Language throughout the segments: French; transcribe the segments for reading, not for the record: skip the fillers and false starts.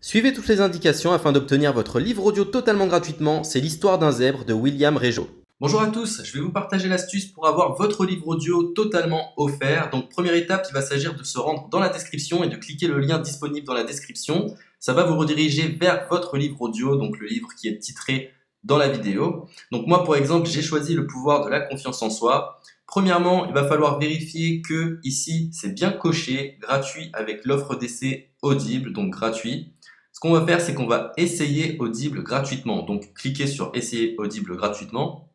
Suivez toutes les indications afin d'obtenir votre livre audio totalement gratuitement, c'est l'histoire d'un zèbre de William Régeau. Bonjour à tous, je vais vous partager l'astuce pour avoir votre livre audio totalement offert. Donc première étape, il va s'agir de se rendre dans la description et de cliquer le lien disponible dans la description. Ça va vous rediriger vers votre livre audio, donc le livre qui est titré dans la vidéo. Donc moi par exemple, j'ai choisi le pouvoir de la confiance en soi. Premièrement, il va falloir vérifier que ici c'est bien coché, gratuit avec l'offre d'essai Audible, donc gratuit. Ce qu'on va faire, c'est qu'on va essayer Audible gratuitement. Donc cliquez sur essayer Audible gratuitement.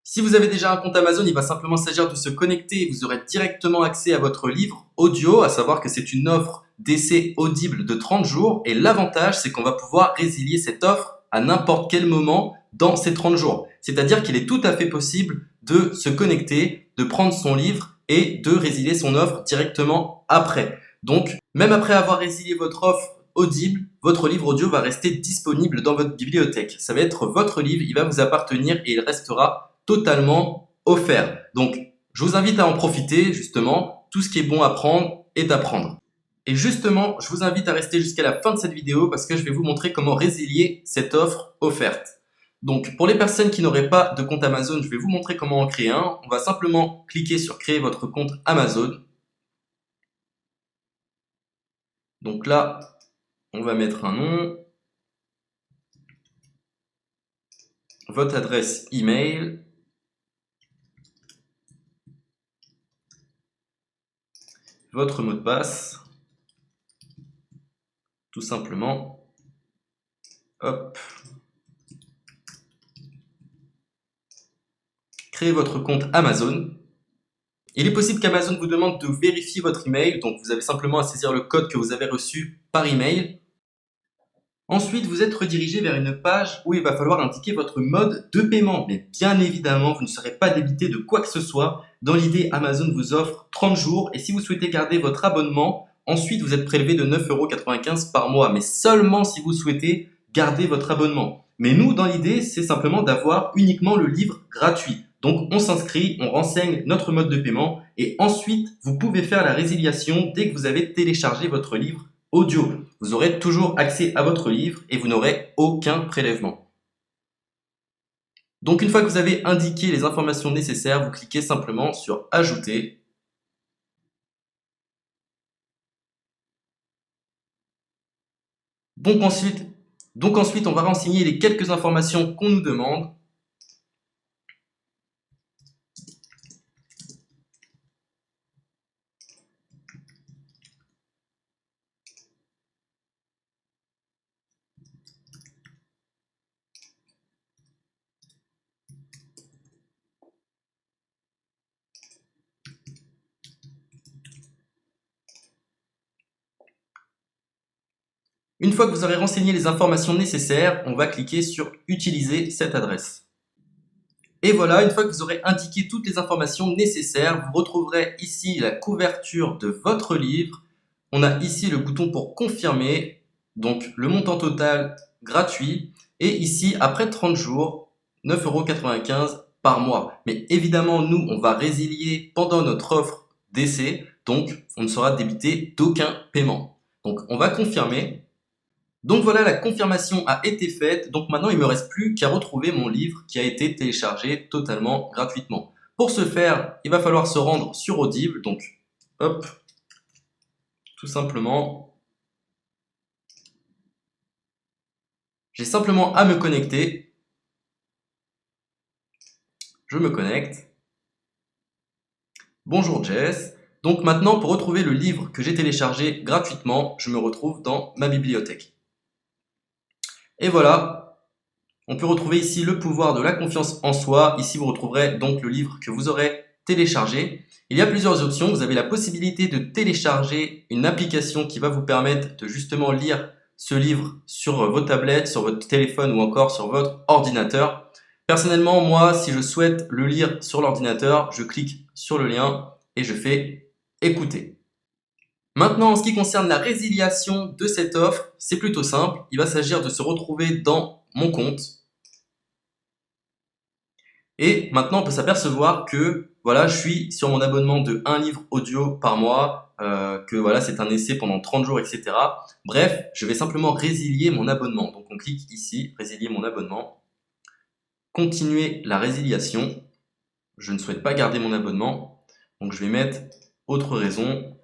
Si vous avez déjà un compte Amazon, il va simplement s'agir de se connecter et vous aurez directement accès à votre livre audio, à savoir que c'est une offre d'essai Audible de 30 jours. Et l'avantage, c'est qu'on va pouvoir résilier cette offre à n'importe quel moment dans ces 30 jours. C'est-à-dire qu'il est tout à fait possible de se connecter, de prendre son livre et de résilier son offre directement après. Donc, même après avoir résilié votre offre Audible, votre livre audio va rester disponible dans votre bibliothèque. Ça va être votre livre, il va vous appartenir et il restera totalement offert. Donc, je vous invite à en profiter, justement. Tout ce qui est bon à prendre est à prendre. Et justement, je vous invite à rester jusqu'à la fin de cette vidéo parce que je vais vous montrer comment résilier cette offre offerte. Donc, pour les personnes qui n'auraient pas de compte Amazon, je vais vous montrer comment en créer un. On va simplement cliquer sur créer votre compte Amazon. Donc là, on va mettre un nom, votre adresse email, votre mot de passe, tout simplement. Hop. Créez votre compte Amazon. Il est possible qu'Amazon vous demande de vérifier votre email, donc vous avez simplement à saisir le code que vous avez reçu par email. Ensuite, vous êtes redirigé vers une page où il va falloir indiquer votre mode de paiement. Mais bien évidemment, vous ne serez pas débité de quoi que ce soit. Dans l'idée, Amazon vous offre 30 jours et si vous souhaitez garder votre abonnement, ensuite vous êtes prélevé de 9,95 € par mois, mais seulement si vous souhaitez garder votre abonnement. Mais nous, dans l'idée, c'est simplement d'avoir uniquement le livre gratuit. Donc on s'inscrit, on renseigne notre mode de paiement et ensuite vous pouvez faire la résiliation dès que vous avez téléchargé votre livre audio. Vous aurez toujours accès à votre livre et vous n'aurez aucun prélèvement. Donc une fois que vous avez indiqué les informations nécessaires, vous cliquez simplement sur ajouter. Donc ensuite, on va renseigner les quelques informations qu'on nous demande. Une fois que vous aurez renseigné les informations nécessaires, on va cliquer sur « Utiliser cette adresse ». Et voilà, une fois que vous aurez indiqué toutes les informations nécessaires, vous retrouverez ici la couverture de votre livre. On a ici le bouton pour confirmer, donc le montant total gratuit. Et ici, après 30 jours, 9,95 € par mois. Mais évidemment, nous, on va résilier pendant notre offre d'essai, donc on ne sera débité d'aucun paiement. Donc on va confirmer. Donc voilà, la confirmation a été faite. Donc maintenant, il ne me reste plus qu'à retrouver mon livre qui a été téléchargé totalement gratuitement. Pour ce faire, il va falloir se rendre sur Audible. Donc, hop, tout simplement. J'ai simplement à me connecter. Je me connecte. Bonjour Jess. Donc maintenant, pour retrouver le livre que j'ai téléchargé gratuitement, je me retrouve dans ma bibliothèque. Et voilà, on peut retrouver ici le pouvoir de la confiance en soi. Ici, vous retrouverez donc le livre que vous aurez téléchargé. Il y a plusieurs options. Vous avez la possibilité de télécharger une application qui va vous permettre de justement lire ce livre sur vos tablettes, sur votre téléphone ou encore sur votre ordinateur. Personnellement, moi, si je souhaite le lire sur l'ordinateur, je clique sur le lien et je fais écouter. Maintenant, en ce qui concerne la résiliation de cette offre, c'est plutôt simple. Il va s'agir de se retrouver dans mon compte. Et maintenant, on peut s'apercevoir que voilà, je suis sur mon abonnement de 1 livre audio par mois, que voilà, c'est un essai pendant 30 jours, etc. Bref, je vais simplement résilier mon abonnement. Donc on clique ici, résilier mon abonnement, continuer la résiliation. Je ne souhaite pas garder mon abonnement, donc je vais mettre autre raison.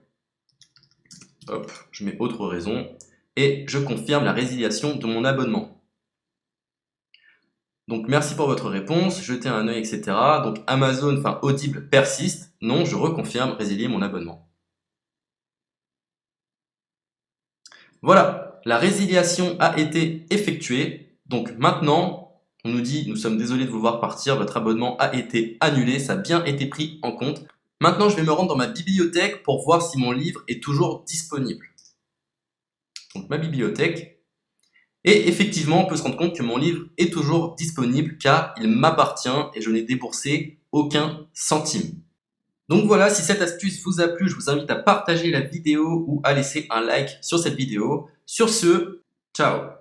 Hop, je mets autre raison et je confirme la résiliation de mon abonnement. Donc merci pour votre réponse, jetez un œil, etc. Donc Amazon, enfin Audible persiste. Non, je reconfirme, résilier mon abonnement. Voilà, la résiliation a été effectuée. Donc maintenant, on nous dit, nous sommes désolés de vous voir partir, votre abonnement a été annulé, ça a bien été pris en compte. Maintenant, je vais me rendre dans ma bibliothèque pour voir si mon livre est toujours disponible. Donc ma bibliothèque. Et effectivement, on peut se rendre compte que mon livre est toujours disponible car il m'appartient et je n'ai déboursé aucun centime. Donc voilà, si cette astuce vous a plu, je vous invite à partager la vidéo ou à laisser un like sur cette vidéo. Sur ce, ciao!